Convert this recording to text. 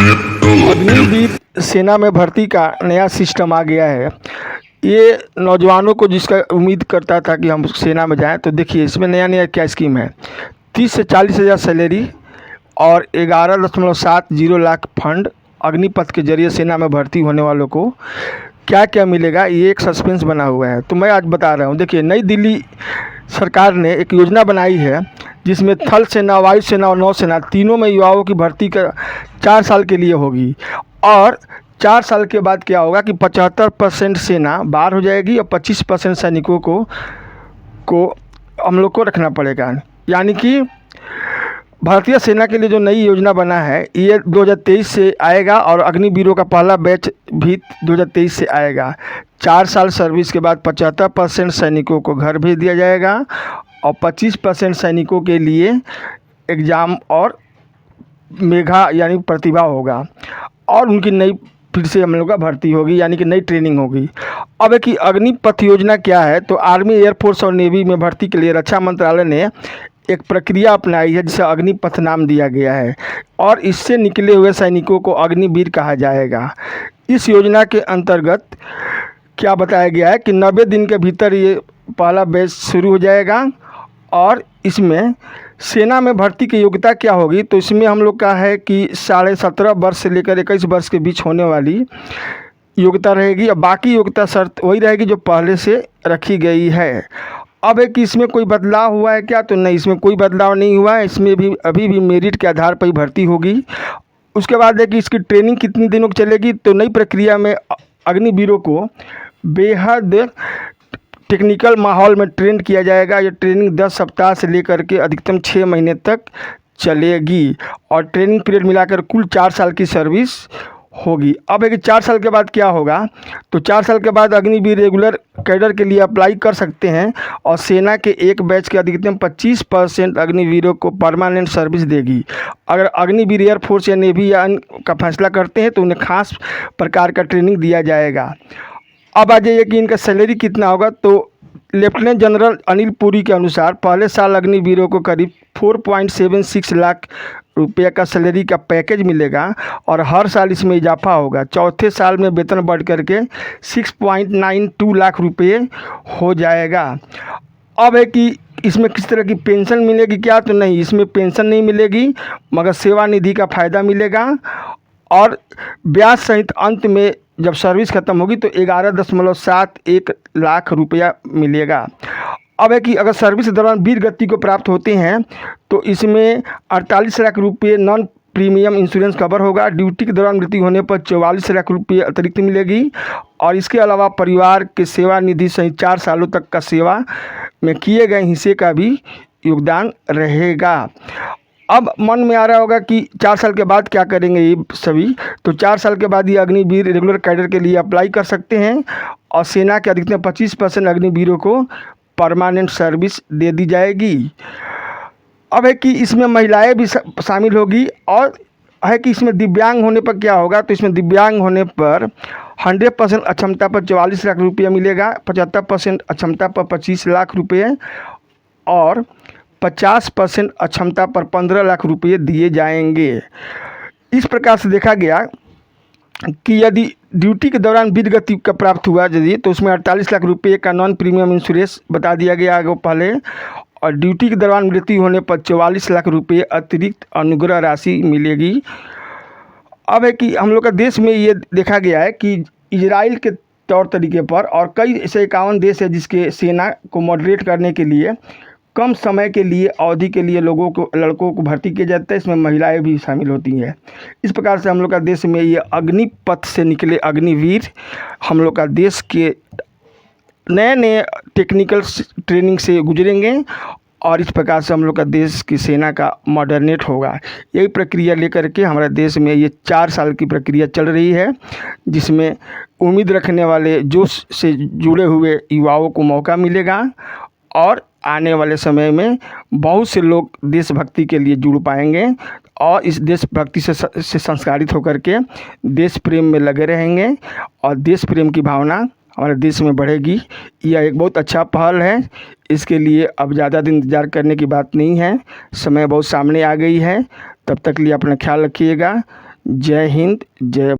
अग्निवीर सेना में भर्ती का नया सिस्टम आ गया है। ये नौजवानों को जिसका उम्मीद करता था कि हम सेना में जाएं, तो देखिए इसमें नया नया क्या स्कीम है। 30 से 40 हज़ार सैलरी और 11.70 लाख फंड अग्निपथ के जरिए सेना में भर्ती होने वालों को क्या क्या मिलेगा, ये एक सस्पेंस बना हुआ है। तो मैं आज बता रहा हूँ। देखिए, नई दिल्ली सरकार ने एक योजना बनाई है जिसमें थल सेना, वायु सेना और नौसेना तीनों में युवाओं की भर्ती का 4 साल के लिए होगी। और 4 साल के बाद क्या होगा कि 75% सेना बाहर हो जाएगी और 25% सैनिकों को हम लोग को रखना पड़ेगा। यानी कि भारतीय सेना के लिए जो नई योजना बना है ये 2023 से आएगा और अग्निवीरों का पहला बैच भी 2023 से आएगा। 4 साल सर्विस के बाद 75% सैनिकों को घर भेज दिया जाएगा और 25% सैनिकों के लिए एग्ज़ाम और मेधा यानी प्रतिभा होगा और उनकी नई फिर से हम लोग का भर्ती होगी, यानी कि नई ट्रेनिंग होगी। अब एक कि अग्निपथ योजना क्या है, तो आर्मी, एयरफोर्स और नेवी में भर्ती के लिए रक्षा मंत्रालय ने एक प्रक्रिया अपनाई है जिसे अग्निपथ नाम दिया गया है और इससे निकले हुए सैनिकों को अग्निवीर कहा जाएगा। इस योजना के अंतर्गत क्या बताया गया है कि 90 दिन के भीतर ये पहला बैच शुरू हो जाएगा और इसमें सेना में भर्ती की योग्यता क्या होगी, तो इसमें हम लोग का है कि 17.5 वर्ष से लेकर 21 वर्ष के बीच होने वाली योग्यता रहेगी और बाकी योग्यता शर्त वही रहेगी जो पहले से रखी गई है। अब है कि इसमें कोई बदलाव हुआ है क्या, तो नहीं, इसमें कोई बदलाव नहीं हुआ है। इसमें भी अभी भी मेरिट के आधार पर ही भर्ती होगी। उसके बाद है कि इसकी ट्रेनिंग कितनी दिनों की चलेगी, तो नई प्रक्रिया में अग्निवीरों को बेहद टेक्निकल माहौल में ट्रेन किया जाएगा। ये ट्रेनिंग 10 सप्ताह से लेकर के अधिकतम 6 महीने तक चलेगी और ट्रेनिंग पीरियड मिलाकर कुल 4 साल की सर्विस होगी। अब है कि 4 साल के बाद क्या होगा, तो 4 साल के बाद अग्निवीर रेगुलर कैडर के लिए अप्लाई कर सकते हैं और सेना के एक बैच के अधिकतम 25% अग्निवीरों को परमानेंट सर्विस देगी। अगर अग्निवीर एयरफोर्स या नेवी या अन्य का फैसला करते हैं तो उन्हें खास प्रकार का ट्रेनिंग दिया जाएगा। अब आ जाइए कि इनका सैलरी कितना होगा, तो लेफ्टिनेंट जनरल अनिल पुरी के अनुसार पहले साल अग्निवीरों को करीब 4.76 लाख रुपये का सैलरी का पैकेज मिलेगा और हर साल इसमें इजाफा होगा। चौथे साल में वेतन बढ़ करके 6.92 लाख रुपये हो जाएगा। अब है कि इसमें किस तरह की पेंशन मिलेगी क्या, तो नहीं, इसमें पेंशन नहीं मिलेगी मगर सेवानिधि का फ़ायदा मिलेगा और ब्याज सहित अंत में जब सर्विस ख़त्म होगी तो 11.71 लाख रुपया मिलेगा। अब है कि अगर सर्विस के दौरान वीर गति को प्राप्त होते हैं तो इसमें 48 लाख रुपये नॉन प्रीमियम इंश्योरेंस कवर होगा। ड्यूटी के दौरान मृत्यु होने पर 44 लाख रुपये अतिरिक्त मिलेगी और इसके अलावा परिवार के सेवा निधि सहित 4 सालों तक का सेवा में किए गए हिस्से का भी योगदान रहेगा। अब मन में आ रहा होगा कि 4 साल के बाद क्या करेंगे ये सभी, तो 4 साल के बाद ये अग्निवीर रेगुलर कैडर के लिए अप्लाई कर सकते हैं और सेना के अधिकतम 25% अग्निवीरों को परमानेंट सर्विस दे दी जाएगी। अब है कि इसमें महिलाएं भी शामिल होगी और है कि इसमें दिव्यांग होने पर क्या होगा, तो इसमें दिव्यांग होने पर 100% अक्षमता पर 44 लाख रुपया मिलेगा, 75% अक्षमता पर 25 लाख रुपये और 50% अक्षमता पर 15 लाख रुपये दिए जाएंगे। इस प्रकार से देखा गया कि यदि ड्यूटी के दौरान वीर गति का प्राप्त हुआ यदि, तो उसमें 48 लाख रुपये का नॉन प्रीमियम इंश्योरेंस बता दिया गया आगे पहले और ड्यूटी के दौरान मृत्यु होने पर 44 लाख रुपये अतिरिक्त अनुग्रह राशि मिलेगी। अब है कि हम लोग का देश में ये देखा गया है कि इजराइल के तौर तरीके पर और कई ऐसे 51 देश है जिसके सेना को मॉडरेट करने के लिए कम समय के लिए अवधि के लिए लड़कों को भर्ती किया जाता है। इसमें महिलाएं भी शामिल होती हैं। इस प्रकार से हम लोग का देश में ये अग्निपथ से निकले अग्निवीर हम लोग का देश के नए नए टेक्निकल ट्रेनिंग से गुजरेंगे और इस प्रकार से हम लोग का देश की सेना का मॉडर्नेट होगा। यही प्रक्रिया लेकर के हमारे देश में ये 4 साल की प्रक्रिया चल रही है जिसमें उम्मीद रखने वाले जोश से जुड़े हुए युवाओं को मौका मिलेगा और आने वाले समय में बहुत से लोग देशभक्ति के लिए जुड़ पाएंगे और इस देशभक्ति से संस्कारित होकर के देश प्रेम में लगे रहेंगे और देश प्रेम की भावना हमारे देश में बढ़ेगी। यह एक बहुत अच्छा पहल है। इसके लिए अब ज़्यादा दिन इंतज़ार करने की बात नहीं है, समय बहुत सामने आ गई है। तब तक लिए अपना ख्याल रखिएगा। जय हिंद, जय